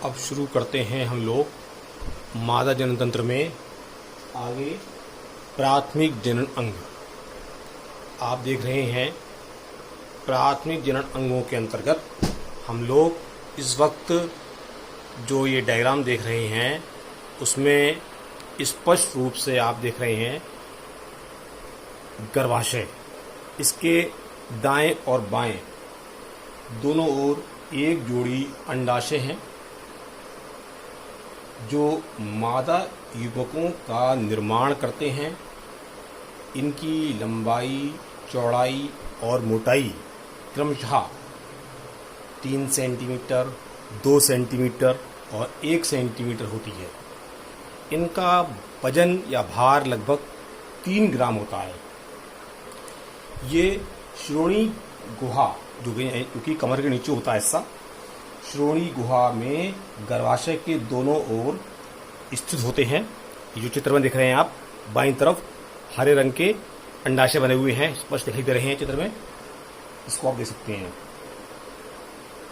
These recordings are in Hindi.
अब शुरू करते हैं हम लोग मादा जनन तंत्र में आगे प्राथमिक जनन अंग। आप देख रहे हैं प्राथमिक जनन अंगों के अंतर्गत हम लोग इस वक्त जो ये डायग्राम देख रहे हैं उसमें स्पष्ट रूप से आप देख रहे हैं गर्भाशय। इसके दाएं और बाएं दोनों ओर एक जोड़ी अंडाशय हैं जो मादा युग्मकों का निर्माण करते हैं। इनकी लंबाई, चौड़ाई और मोटाई क्रमशः 3 सेंटीमीटर, 2 सेंटीमीटर और 1 सेंटीमीटर होती है। इनका वजन या भार लगभग 3 ग्राम होता है। ये श्रोणी गुहा जो कि कमर के नीचे होता है हिस्सा, श्रोणी गुहा में गर्भाशय के दोनों ओर स्थित होते हैं। ये जो चित्र में देख रहे हैं आप, बाईं तरफ हरे रंग के अंडाशय बने हुए हैं, स्पष्ट दिखाई दे रहे हैं चित्र में, इसको आप देख सकते हैं।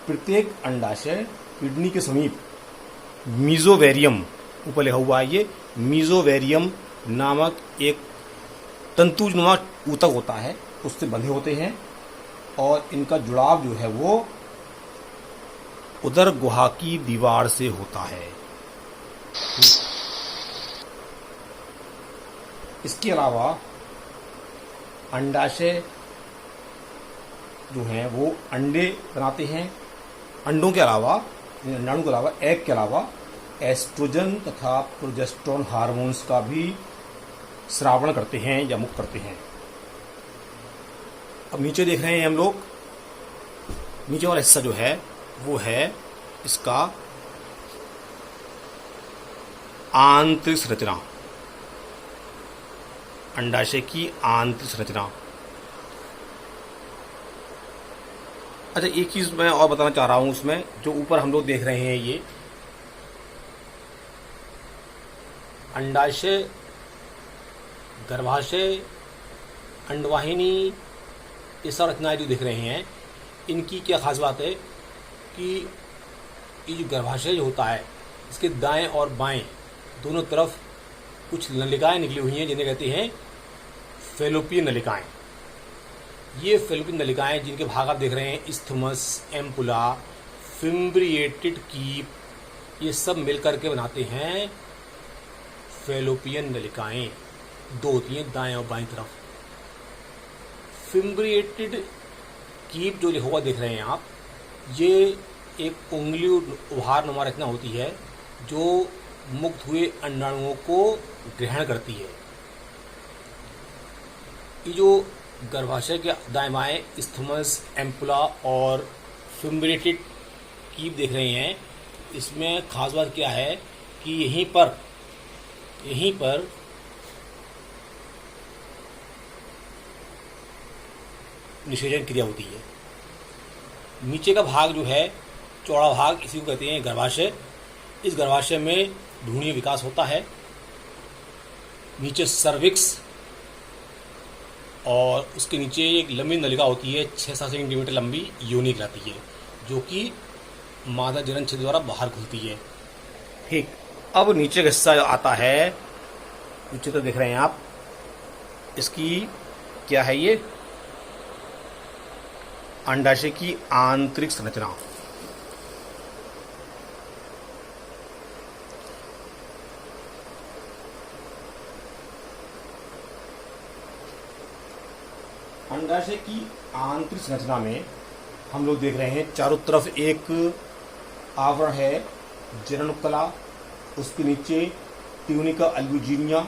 प्रत्येक अंडाशय किडनी के समीप मीजोवेरियम, ऊपर लिखा हुआ है ये मीजोवेरियम नामक एक तंतुनुमा ऊतक होता है, उससे बंधे होते हैं और इनका जुड़ाव जो है वो उदर गुहा की दीवार से होता है। इसके अलावा अंडाशय जो हैं वो अंडे बनाते हैं। अंडों के अलावा, अंडाणु के अलावा, एग के अलावा एस्ट्रोजन तथा प्रोजेस्टेरोन हार्मोन्स का भी स्रावण करते हैं या मुक्त करते हैं। अब नीचे देख रहे हैं हम लोग, नीचे वाला हिस्सा जो है वो है इसका आंतरिक संरचना, अंडाशय की आंतरिक संरचना। अच्छा, एक चीज मैं और बताना चाह रहा हूं उसमें, जो ऊपर हम लोग देख रहे हैं ये अंडाशय, गर्भाशय, अंडवाहिनी, ये सब रचनाएं जो दिख रहे हैं, इनकी क्या खास बात है कि ये जो गर्भाशय जो होता है इसके दाएं और बाएं दोनों तरफ कुछ नलिकाएं निकली हुई हैं जिन्हें कहते हैं फैलोपियन नलिकाएं। ये फैलोपियन नलिकाएं जिनके भाग आप देख रहे हैं, इस्थमस, एम्पुला, फिम्ब्रिएटेड कीप, ये सब मिलकर के बनाते हैं फैलोपियन नलिकाएं। दो होती हैं दाएं और बाएं तरफ। फिम्ब्रिएटेड कीप जो लिखा हुआ देख रहे हैं आप, ये एक उंगली उभारनुमा रचना होती है जो मुक्त हुए अंडाणुओं को ग्रहण करती है। ये जो गर्भाशय के दाएं बाएं इस्थमस, एम्पुला और फिम्ब्रिएटेड कीप देख रहे हैं, इसमें खास बात क्या है कि यहीं पर निषेचन क्रिया होती है। नीचे का भाग जो है, चौड़ा भाग, इसी को कहते हैं गर्भाशय। इस गर्भाशय में भ्रूणीय विकास होता है। नीचे सर्विक्स और उसके नीचे एक लंबी नलिका होती है, 6-7 सेंटीमीटर लंबी, योनि कहलाती है, जो कि मादा जनन छिद्र द्वारा बाहर खुलती है। ठीक, अब नीचे का हिस्सा आता है, जो चित्र देख रहे हैं आप, इसकी क्या है ये अंडाशय की आंतरिक संरचना। अंडाशय की आंतरिक संरचना में हम लोग देख रहे हैं चारों तरफ एक आवरण है, जननकला, उसके नीचे ट्यूनिका अल्बुजिनिया,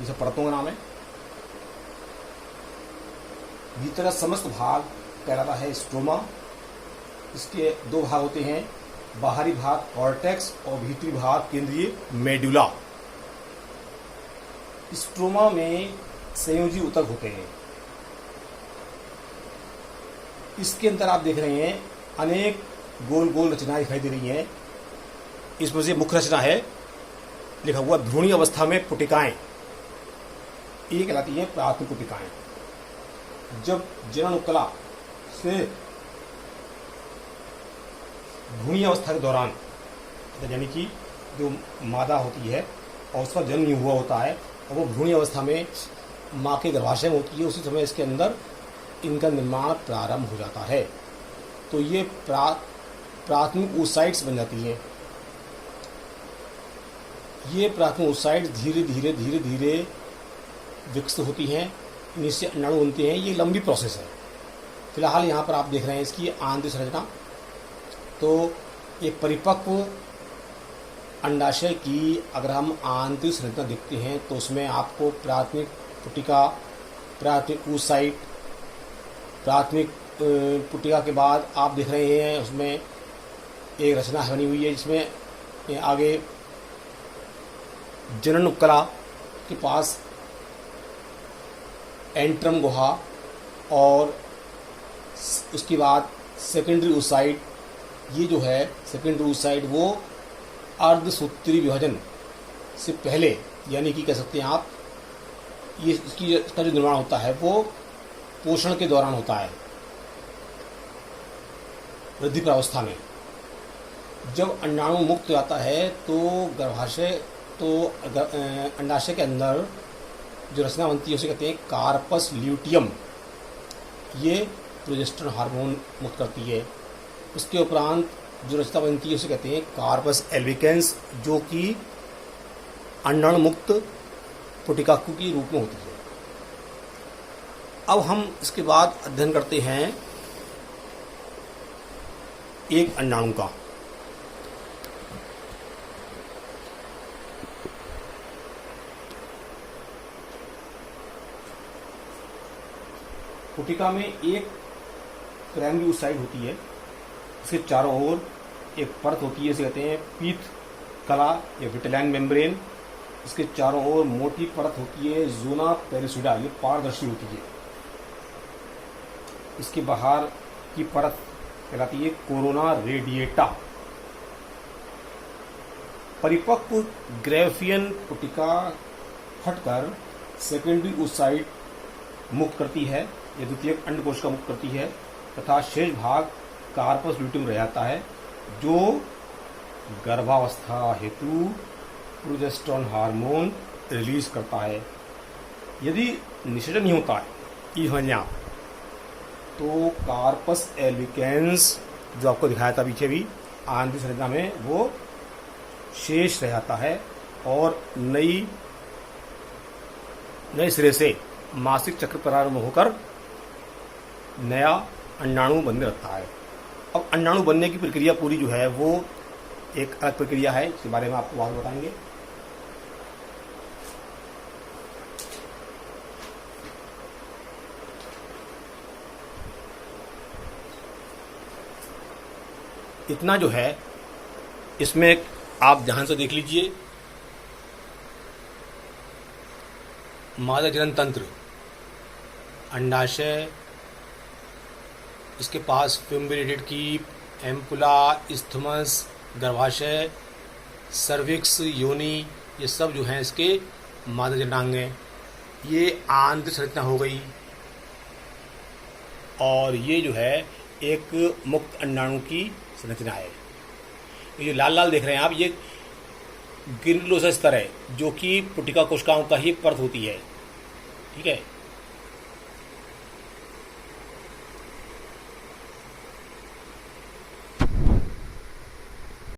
जिसे परतों का नाम है। भीतर का समस्त भाग कहलाता है स्ट्रोमा। इसके 2 भाग होते हैं, बाहरी भाग कॉर्टेक्स और भीतरी भाग केंद्रीय मेडुला। स्ट्रोमा में संयोजी ऊतक होते हैं। इसके अंदर आप देख रहे हैं अनेक गोल गोल रचनाएं दिखाई दे रही हैं। इसमें से मुख्य रचना है, लिखा हुआ भ्रूणी अवस्था में पुटिकाएं, ये कहलाती हैं प्राथमिक पुटिकाएं। जब जननकला से भ्रूणी अवस्था के दौरान यानी कि जो मादा होती है और उसका जन्म नहीं हुआ होता है और वो भ्रूण अवस्था में माँ के गर्भाशय में होती है, उसी समय इसके अंदर इनका निर्माण प्रारंभ हो जाता है। तो ये प्राथमिक oocytes बन जाती हैं। ये प्राथमिक oocytes धीरे धीरे धीरे धीरे विकसित होती हैं, इन्हीं से अंडाणु बनते हैं। ये लंबी प्रोसेस है। फिलहाल यहाँ पर आप देख रहे हैं इसकी आंतरिक संरचना। तो एक परिपक्व अंडाशय की अगर हम आंतरिक संरचना देखते हैं तो उसमें आपको प्राथमिक पुटिका, प्राथमिक oocyte, प्राथमिक पुटिका के बाद आप देख रहे हैं उसमें एक रचना बनी हुई है जिसमें आगे जनन उपकला के पास एंट्रम गुहा और उसके बाद सेकेंडरी oocyte। ये जो है सेकेंडरी oocyte वो अर्धसूत्री विभाजन से पहले, यानी कि कह सकते हैं आप, ये इसका जो निर्माण होता है वो पोषण के दौरान होता है, वृद्धि प्रावस्था में। जब अंडाणु मुक्त जाता है तो गर्भाशय अंडाशय के अंदर जो रचना बनती है उसे कहते हैं कार्पस ल्यूटियम। ये प्रोजेस्टेरोन हार्मोन मुक्त करती है। उसके उपरांत जो रचना बनती है उसे कहते हैं कार्पस एल्बिकेंस, जो कि अंडाणु मुक्त पुटिकाकु के रूप में होती है। अब हम इसके बाद अध्ययन करते हैं एक अंडाणु का। पुटिका में एक प्राइमरी oocyte होती है, इसके चारों ओर एक परत होती है, इसे कहते हैं पीत कला या विटेलाइन मेम्ब्रेन। इसके चारों ओर मोटी परत होती है जोना पेरिसुडा, ये पारदर्शी होती है। इसके बाहर की परत कहलाती है कोरोना रेडिएटा। परिपक्व ग्रेफियन पुटिका हटकर सेकेंडरी oocyte मुक्त करती है या द्वितीयक अंडकोश का मुक्त करती है, तथा शेष भाग कार्पस ल्यूटियम रह जाता है, जो गर्भावस्था हेतु प्रोजेस्टेरोन हार्मोन रिलीज करता है। यदि निषेचन नहीं होता है, ये समझ लें आप, तो कार्पस एल्बिकेंस जो आपको दिखाया था पीछे भी आंतरिक संरचना में, वो शेष रह जाता है और नए सिरे से मासिक चक्र प्रारंभ होकर नया अंडाणु बनने लगता है। अब अंडाणु बनने की प्रक्रिया पूरी जो है वो एक अलग प्रक्रिया है, इसके बारे में आपको बाद बताएंगे। इतना जो है इसमें आप ध्यान से देख लीजिए। मादा जनन तंत्र, अंडाशय, इसके पास फिम्ब्रेटेड कीप, एम्पुला, इस्थमस, गर्भाशय, सर्विक्स, योनि, ये सब जो हैं इसके मादा जननांग हैं। ये आंतरिक संरचना हो गई। और ये जो है एक मुक्त अंडाणु की संरचना है। ये जो लाल लाल देख रहे हैं आप, ये ग्रेनुलोसा स्तर है, जो कि पुटिका कोशिकाओं का ही परत होती है। ठीक है।